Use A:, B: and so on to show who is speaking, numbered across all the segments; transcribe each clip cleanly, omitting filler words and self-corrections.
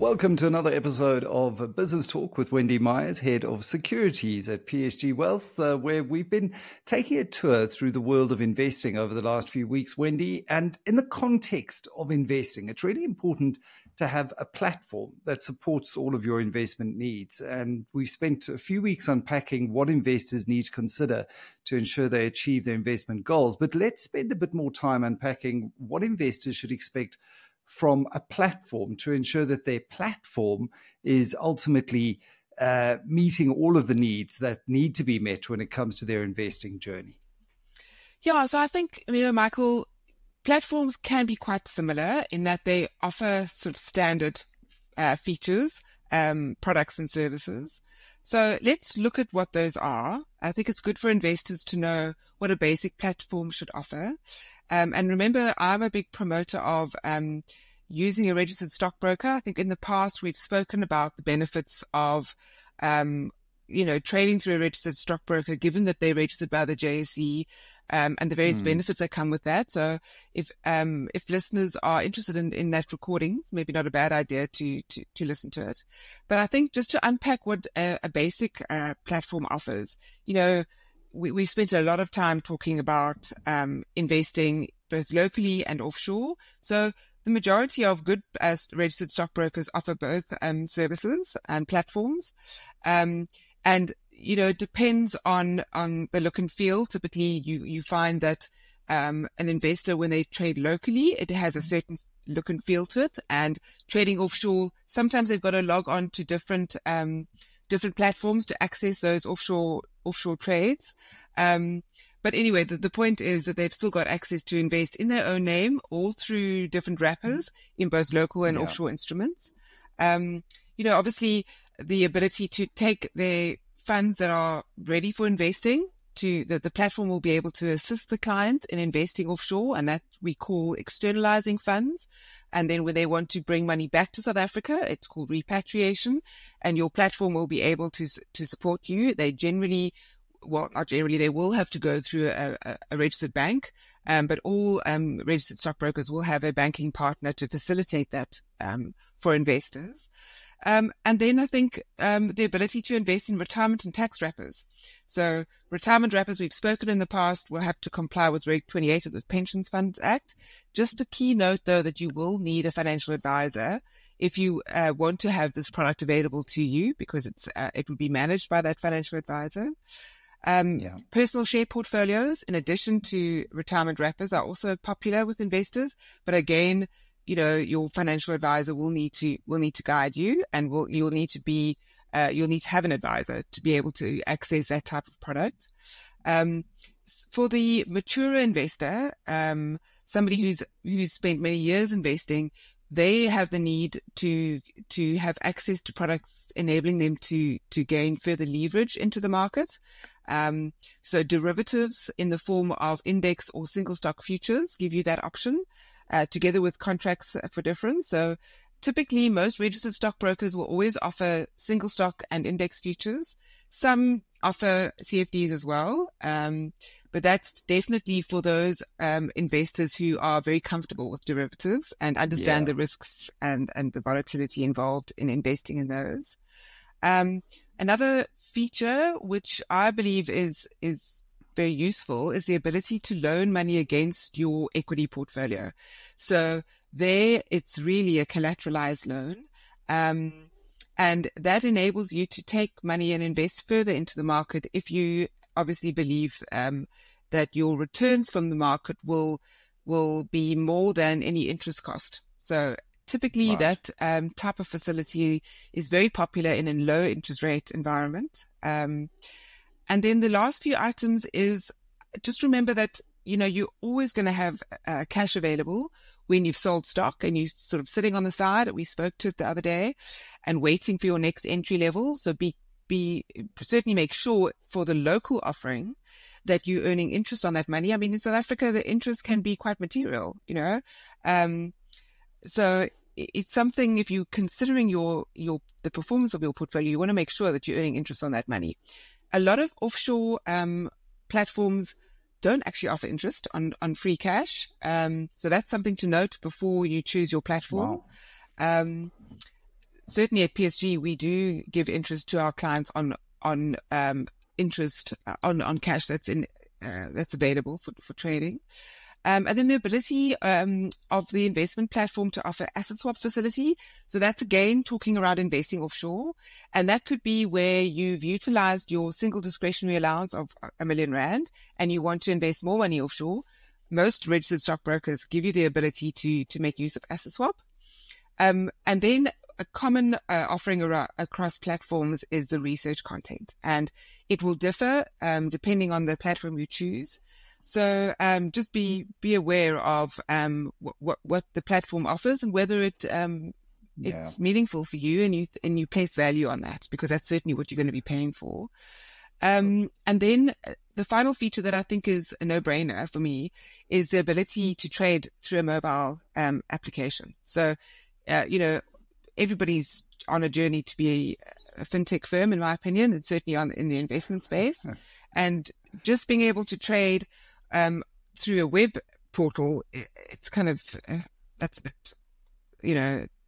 A: Welcome to another episode of Business Talk with Wendy Myers, Head of Securities at PSG Wealth, where we've been taking a tour through the world of investing over the last few weeks, Wendy. And in the context of investing, it's really important to have a platform that supports all of your investment needs. And we've spent a few weeks unpacking what investors need to consider to ensure they achieve their investment goals. But let's spend a bit more time unpacking what investors should expect from a platform to ensure that their platform is ultimately meeting all of the needs that need to be met when it comes to their investing journey.
B: Yeah, so I think, Michael, platforms can be quite similar in that they offer sort of standard features, products and services. So let's look at what those are. I think it's good for investors to know what a basic platform should offer. And remember, I'm a big promoter of using a registered stockbroker. I think in the past we've spoken about the benefits of trading through a registered stockbroker, given that they're registered by the JSE, and the various benefits that come with that. So if listeners are interested in that recording, it's maybe not a bad idea to listen to it. But I think just to unpack what a basic platform offers, we've spent a lot of time talking about investing both locally and offshore. So the majority of good registered stockbrokers offer both services and platforms. It depends on the look and feel. Typically, you find that an investor, when they trade locally, it has a certain look and feel to it. And trading offshore, sometimes they've got to log on to different platforms to access those offshore trades. But anyway, the point is that they've still got access to invest in their own name, all through different wrappers in both local and offshore instruments. Obviously the ability to take their funds that are ready for investing to the platform will be able to assist the client in investing offshore, and that we call externalizing funds. And then when they want to bring money back to South Africa, it's called repatriation, and your platform will be able to support you. They not generally, they will have to go through a registered bank, but all registered stockbrokers will have a banking partner to facilitate that for investors. And then I think the ability to invest in retirement and tax wrappers. So retirement wrappers, we've spoken in the past, will have to comply with Reg 28 of the Pensions Funds Act. Just a key note, though, that you will need a financial advisor if you want to have this product available to you, because it will be managed by that financial advisor. Personal share portfolios, in addition to retirement wrappers, are also popular with investors. But again, your financial advisor will need to guide you, and you'll need to have an advisor to be able to access that type of product. For the mature investor, somebody who's spent many years investing, they have the need to have access to products enabling them to gain further leverage into the market. So derivatives in the form of index or single stock futures give you that option, together with contracts for difference. So typically most registered stockbrokers will always offer single stock and index futures. Some offer CFDs as well. But that's definitely for those investors who are very comfortable with derivatives and understand the risks and the volatility involved in investing in those. Another feature which I believe is very useful is the ability to loan money against your equity portfolio. So there, it's really a collateralized loan. And that enables you to take money and invest further into the market if you obviously believe that your returns from the market will be more than any interest cost. So typically that type of facility is very popular in a low interest rate environment. And then the last few items is just remember that, you're always going to have cash available when you've sold stock and you're sort of sitting on the side. We spoke to it the other day, and waiting for your next entry level. So certainly make sure for the local offering that you're earning interest on that money. I mean, in South Africa, the interest can be quite material, so it's something, if you're considering the performance of your portfolio, you want to make sure that you're earning interest on that money. A lot of offshore platforms don't actually offer interest on free cash. So that's something to note before you choose your platform.
A: Wow.
B: certainly at PSG, we do give interest to our clients on interest on cash that's available for trading. And then the ability of the investment platform to offer asset swap facility. So that's again talking around investing offshore. And that could be where you've utilized your single discretionary allowance of R1,000,000 and you want to invest more money offshore. Most registered stockbrokers give you the ability to make use of asset swap. And then a common offering across platforms is the research content, and it will differ depending on the platform you choose. So just be aware of what the platform offers and whether it's meaningful for you, and you place value on that, because that's certainly what you're going to be paying for. And then the final feature that I think is a no-brainer for me is the ability to trade through a mobile application. So, everybody's on a journey to be a fintech firm, in my opinion, and certainly in the investment space. And just being able to trade through a web portal, it's kind of, that's a bit,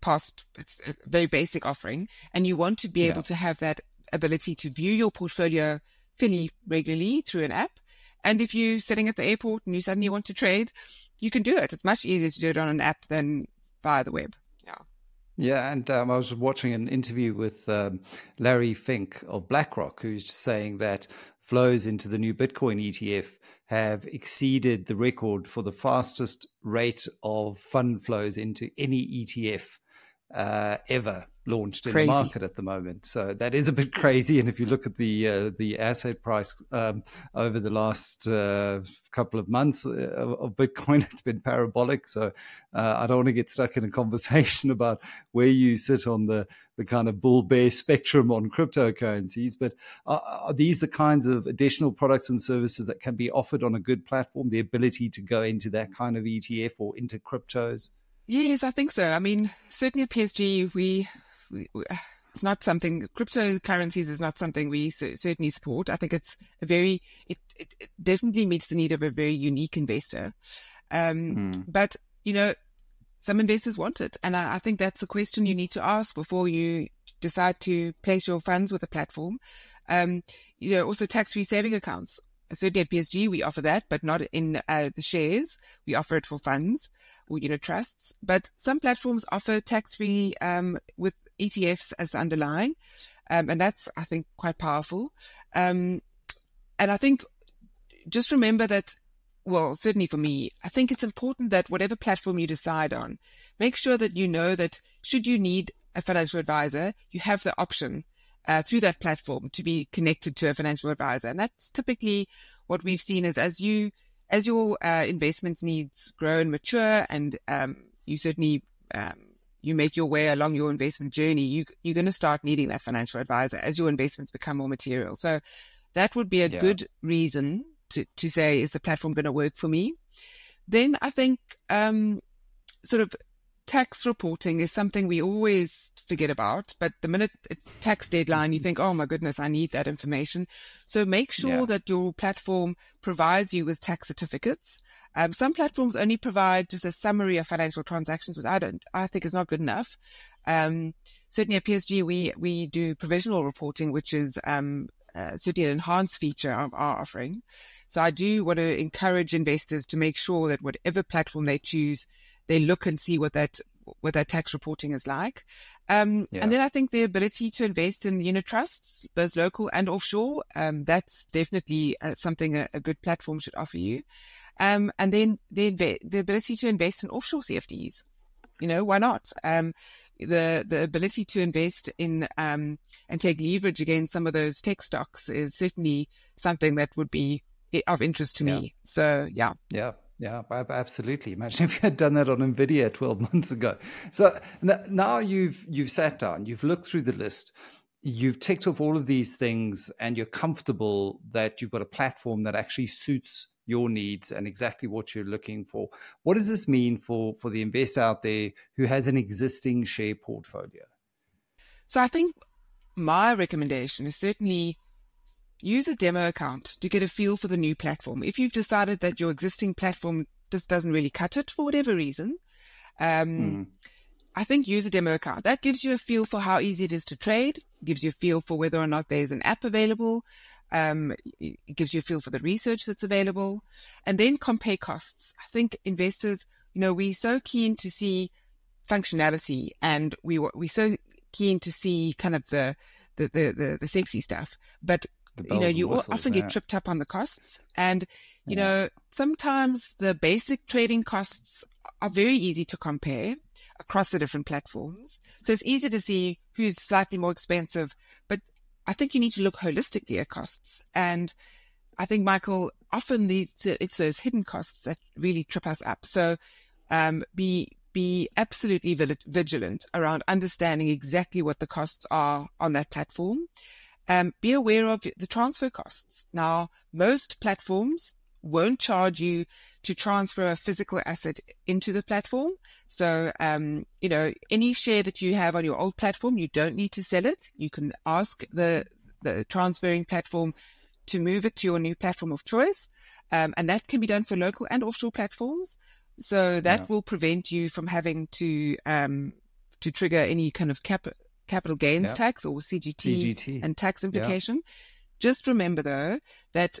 B: past, it's a very basic offering. And you want to be able to have that ability to view your portfolio fairly regularly through an app. And if you're sitting at the airport and you suddenly want to trade, you can do it. It's much easier to do it on an app than via the web.
A: Yeah, and I was watching an interview with Larry Fink of BlackRock, who's saying that flows into the new Bitcoin ETF have exceeded the record for the fastest rate of fund flows into any ETF ever launched in the market at the moment. So that is a bit crazy. And if you look at the asset price over the last couple of months of Bitcoin, it's been parabolic. So I don't want to get stuck in a conversation about where you sit on the kind of bull bear spectrum on cryptocurrencies. But are these the kinds of additional products and services that can be offered on a good platform, the ability to go into that kind of ETF or into cryptos?
B: Yes, I think so. I mean, certainly at PSG, it's not something, cryptocurrencies is not something we certainly support. I think it's it definitely meets the need of a very unique investor. But, some investors want it. And I think that's a question you need to ask before you decide to place your funds with a platform. Also tax-free saving accounts. Certainly at PSG, we offer that, but not in the shares. We offer it for funds or trusts. But some platforms offer tax-free with ETFs as the underlying. And that's, I think, quite powerful. And I think just remember that, well, certainly for me, I think it's important that whatever platform you decide on, make sure that you know that should you need a financial advisor, you have the option through that platform to be connected to a financial advisor. And that's typically what we've seen is as your investments needs grow and mature, and you certainly you make your way along your investment journey, you're going to start needing that financial advisor as your investments become more material. So that would be a good reason to say, is the platform going to work for me? Then I think sort of tax reporting is something we always forget about, but the minute it's tax deadline, you think, oh my goodness, I need that information. So make sure that your platform provides you with tax certificates. Some platforms only provide just a summary of financial transactions, which I think is not good enough. Certainly at PSG, we do provisional reporting, which is certainly an enhanced feature of our offering. So I do want to encourage investors to make sure that whatever platform they choose, they look and see what that tax reporting is like. And then I think the ability to invest in unit trusts, both local and offshore, that's definitely something a good platform should offer you. And then the ability to invest in offshore CFDs. Why not? The ability to invest in and take leverage against some of those tech stocks is certainly something that would be of interest to me. So, yeah.
A: Yeah, absolutely. Imagine if you had done that on NVIDIA 12 months ago. So now you've sat down, you've looked through the list, you've ticked off all of these things, and you're comfortable that you've got a platform that actually suits your needs and exactly what you're looking for. What does this mean for the investor out there who has an existing share portfolio?
B: So I think my recommendation is certainly use a demo account to get a feel for the new platform. If you've decided that your existing platform just doesn't really cut it for whatever reason, I think use a demo account. That gives you a feel for how easy it is to trade, gives you a feel for whether or not there's an app available. It gives you a feel for the research that's available, and then compare costs. I think investors, we're so keen to see functionality, and we're so keen to see kind of the sexy stuff, but you often get tripped up on the costs, and sometimes the basic trading costs are very easy to compare across the different platforms. So it's easy to see who's slightly more expensive, but I think you need to look holistically at costs. And I think, Michael, often it's those hidden costs that really trip us up. So be absolutely vigilant around understanding exactly what the costs are on that platform. Be aware of the transfer costs. Now, most platforms won't charge you to transfer a physical asset into the platform. So, any share that you have on your old platform, you don't need to sell it. You can ask the transferring platform to move it to your new platform of choice. And that can be done for local and offshore platforms. So that will prevent you from having to trigger any kind of capital gains tax or CGT and tax implication. Yeah. Just remember though, that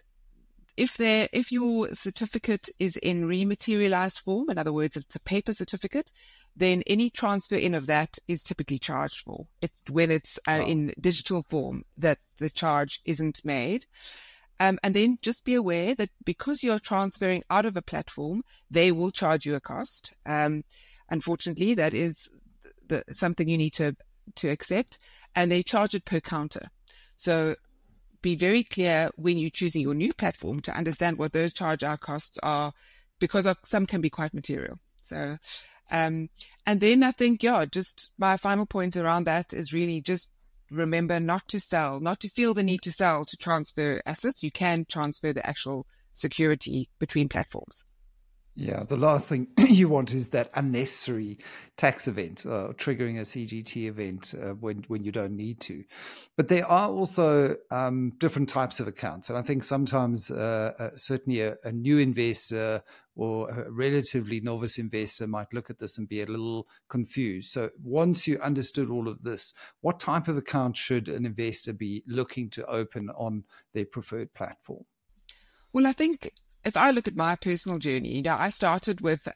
B: if your certificate is in rematerialized form, in other words, it's a paper certificate, then any transfer in of that is typically charged for. It's when it's in digital form that the charge isn't made. And then just be aware that because you're transferring out of a platform, they will charge you a cost. Unfortunately, that is something you need to accept, and they charge it per counter. So be very clear when you're choosing your new platform to understand what those charge out costs are, because some can be quite material. So, and then I think, just my final point around that is really just remember not to sell, not to feel the need to sell to transfer assets. You can transfer the actual security between platforms.
A: Yeah, the last thing you want is that unnecessary tax event, triggering a CGT event when you don't need to. But there are also different types of accounts. And I think sometimes certainly a new investor or a relatively novice investor might look at this and be a little confused. So once you understood all of this, what type of account should an investor be looking to open on their preferred platform?
B: Well, I think if I look at my personal journey, I started with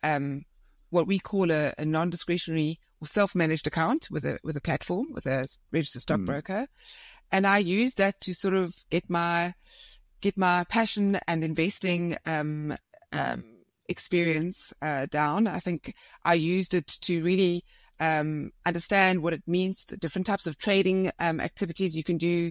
B: what we call a non-discretionary or self-managed account with a platform, with a registered stockbroker. And I used that to sort of get my passion and investing experience down. I think I used it to really understand what it means, the different types of trading activities you can do,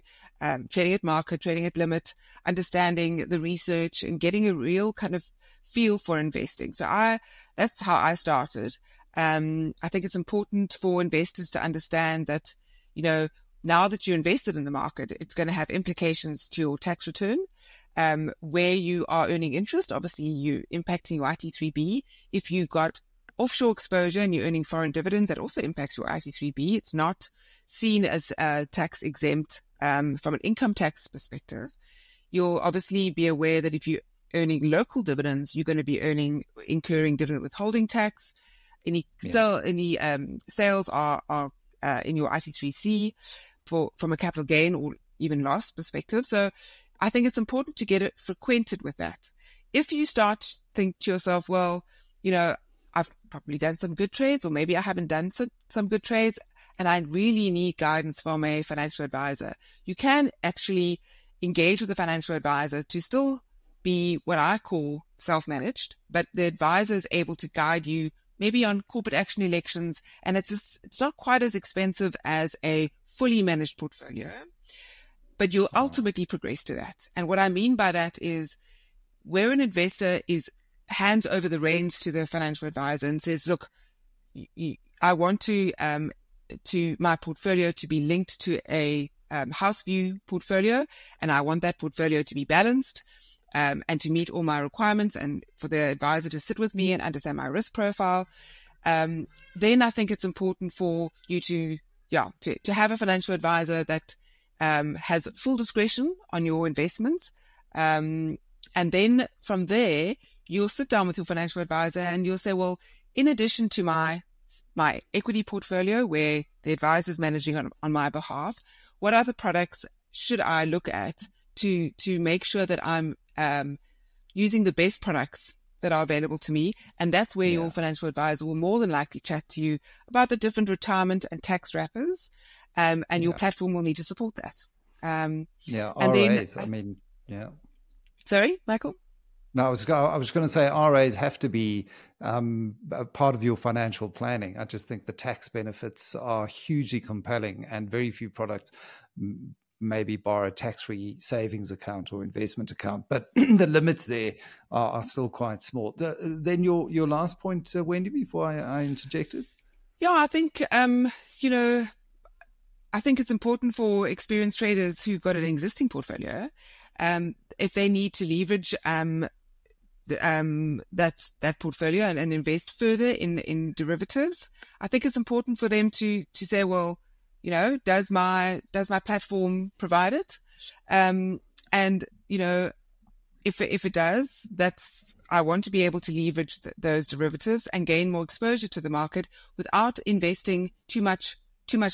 B: trading at market, trading at limit, understanding the research and getting a real kind of feel for investing. So that's how I started. I think it's important for investors to understand that, now that you're invested in the market, it's going to have implications to your tax return. Where you are earning interest, obviously you're impacting your IT3B. If you got offshore exposure and you're earning foreign dividends, that also impacts your IT3B. It's not seen as tax exempt from an income tax perspective. You'll obviously be aware that if you're earning local dividends, you're going to be incurring dividend withholding tax. Any sales are in your IT3C from a capital gain or even loss perspective. So I think it's important to get it frequented with that. If you start to think to yourself, well, I've probably done some good trades, or maybe I haven't done some good trades, and I really need guidance from a financial advisor, you can actually engage with a financial advisor to still be what I call self-managed, but the advisor is able to guide you maybe on corporate action elections, and it's not quite as expensive as a fully managed portfolio, but you'll ultimately progress to that. And what I mean by that is where an investor hands over the reins to the financial advisor and says, look, I want to my portfolio to be linked to a house view portfolio, and I want that portfolio to be balanced and to meet all my requirements, and for the advisor to sit with me and understand my risk profile. Then I think it's important for you to have a financial advisor that has full discretion on your investments. And then from there, you'll sit down with your financial advisor and you'll say, well, in addition to my my equity portfolio where the advisor is managing on my behalf, what other products should I look at to make sure that I'm using the best products that are available to me? And that's where your financial advisor will more than likely chat to you about the different retirement and tax wrappers, and your platform will need to support that. And
A: RAs,
B: then, Sorry, Michael?
A: No, I was going to say RAs have to be a part of your financial planning. I just think the tax benefits are hugely compelling, and very few products maybe bar a tax-free savings account or investment account, but the limits there are still quite small. Then your last point, Wendy, before I interjected?
B: Yeah, I think, I think it's important for experienced traders who've got an existing portfolio, if they need to leverage that portfolio and invest further in derivatives, I think it's important for them to say, well, does my platform provide it? And if it does, I want to be able to leverage those derivatives and gain more exposure to the market without investing too much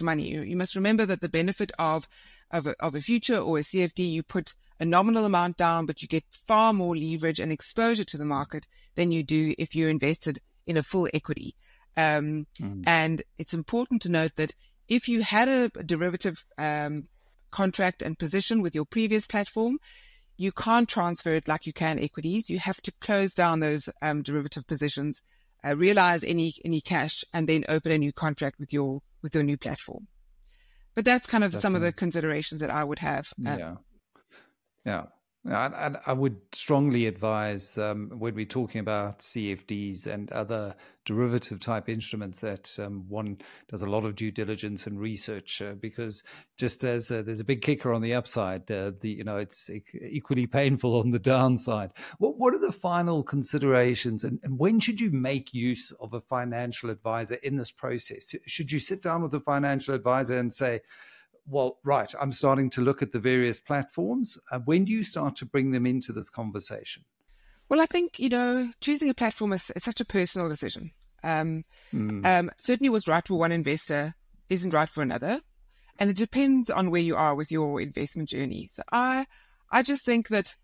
B: money. You must remember that the benefit of a future or a CFD, you put a nominal amount down, but you get far more leverage and exposure to the market than you do if you're invested in a full equity. And it's important to note that if you had a derivative contract and position with your previous platform, you can't transfer it like you can equities. You have to close down those derivative positions, realize any cash, and then open a new contract with your new platform. But that's kind of some of the considerations that I would have.
A: Yeah. And I would strongly advise when we're talking about CFDs and other derivative type instruments that one does a lot of due diligence and research, because just as there's a big kicker on the upside, it's equally painful on the downside. What are the final considerations, and when should you make use of a financial advisor in this process? Should you sit down with a financial advisor and say, well, right, I'm starting to look at the various platforms. When do you start to bring them into this conversation?
B: Well, I think, choosing a platform is such a personal decision. Certainly what's right for one investor isn't right for another. And it depends on where you are with your investment journey. So I just think that,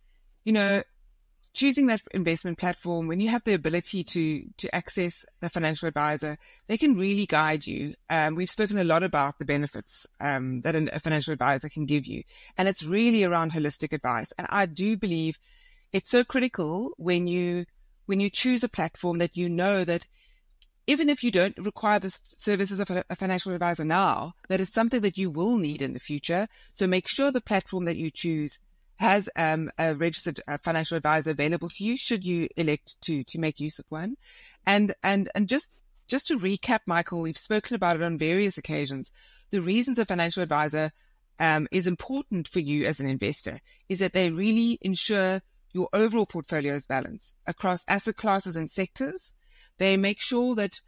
B: choosing that investment platform, when you have the ability to access the financial advisor, they can really guide you. We've spoken a lot about the benefits that a financial advisor can give you, and it's really around holistic advice. And I do believe it's so critical when you choose a platform that that even if you don't require the services of a financial advisor now, that it's something that you will need in the future. So make sure the platform that you choose has a registered financial advisor available to you should you elect to make use of one. And just to recap, Michael, we've spoken about it on various occasions. The reasons a financial advisor is important for you as an investor is that they really ensure your overall portfolio is balanced across asset classes and sectors. They make sure that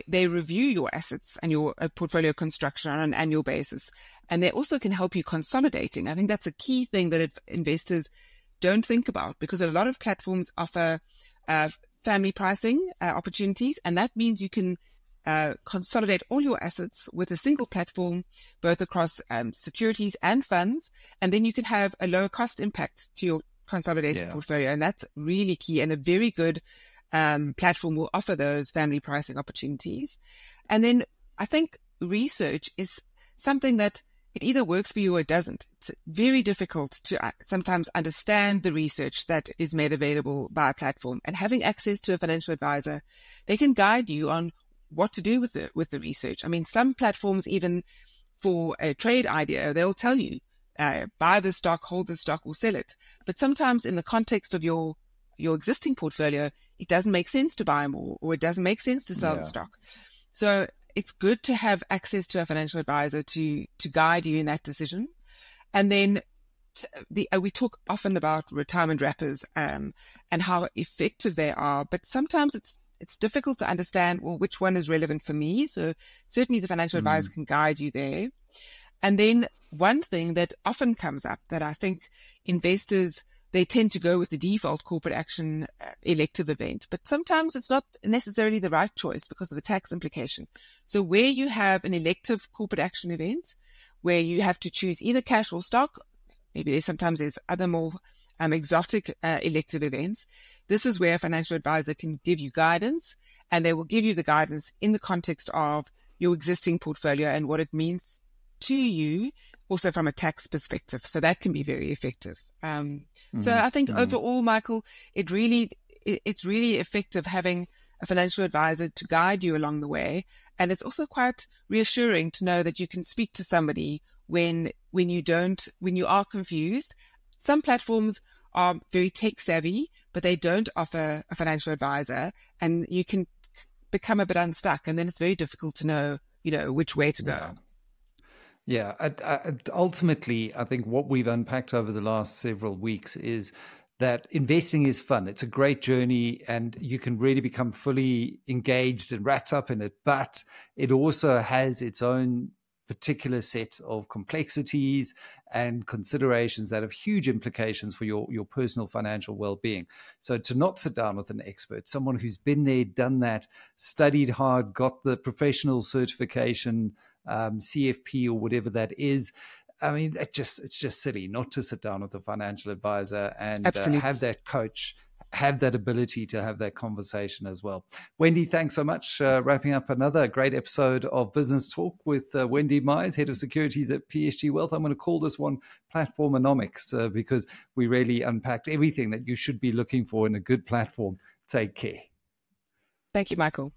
B: they review your assets and your portfolio construction on an annual basis. And they also can help you consolidating. I think that's a key thing that investors don't think about, because a lot of platforms offer family pricing opportunities. And that means you can consolidate all your assets with a single platform, both across securities and funds. And then you can have a lower cost impact to your consolidated portfolio. And that's really key, and a very good platform will offer those family pricing opportunities. And then I think research is something that it either works for you or it doesn't. It's very difficult to sometimes understand the research that is made available by a platform, and having access to a financial advisor, they can guide you on what to do with the research. I mean, some platforms, even for a trade idea, they'll tell you, buy the stock, hold the stock, or sell it. But sometimes in the context of your existing portfolio, it doesn't make sense to buy more, or it doesn't make sense to sell the stock. So it's good to have access to a financial advisor to guide you in that decision. And then we talk often about retirement wrappers and how effective they are, but sometimes it's difficult to understand, well, which one is relevant for me. So certainly the financial advisor can guide you there. And then one thing that often comes up that I think investors they tend to go with the default corporate action elective event, but sometimes it's not necessarily the right choice because of the tax implication. So where you have an elective corporate action event, where you have to choose either cash or stock, maybe sometimes there's other more exotic elective events, this is where a financial advisor can give you guidance, and they will give you the guidance in the context of your existing portfolio and what it means to you, also from a tax perspective. So that can be very effective. So I think overall, Michael, it's really effective having a financial advisor to guide you along the way. And it's also quite reassuring to know that you can speak to somebody when you are confused. Some platforms are very tech savvy, but they don't offer a financial advisor, and you can become a bit unstuck. And then it's very difficult to know, which way to go.
A: Yeah, ultimately, I think what we've unpacked over the last several weeks is that investing is fun. It's a great journey, and you can really become fully engaged and wrapped up in it. But it also has its own particular set of complexities and considerations that have huge implications for your personal financial well-being. So to not sit down with an expert, someone who's been there, done that, studied hard, got the professional certification, CFP or whatever that is, I mean, it's just silly not to sit down with a financial advisor and have that coach, have that ability to have that conversation as well. Wendy, thanks so much. Wrapping up another great episode of Business Talk with Wendy Myers, Head of Securities at PSG Wealth. I'm going to call this one Platformonomics because we really unpacked everything that you should be looking for in a good platform. Take care.
B: Thank you, Michael.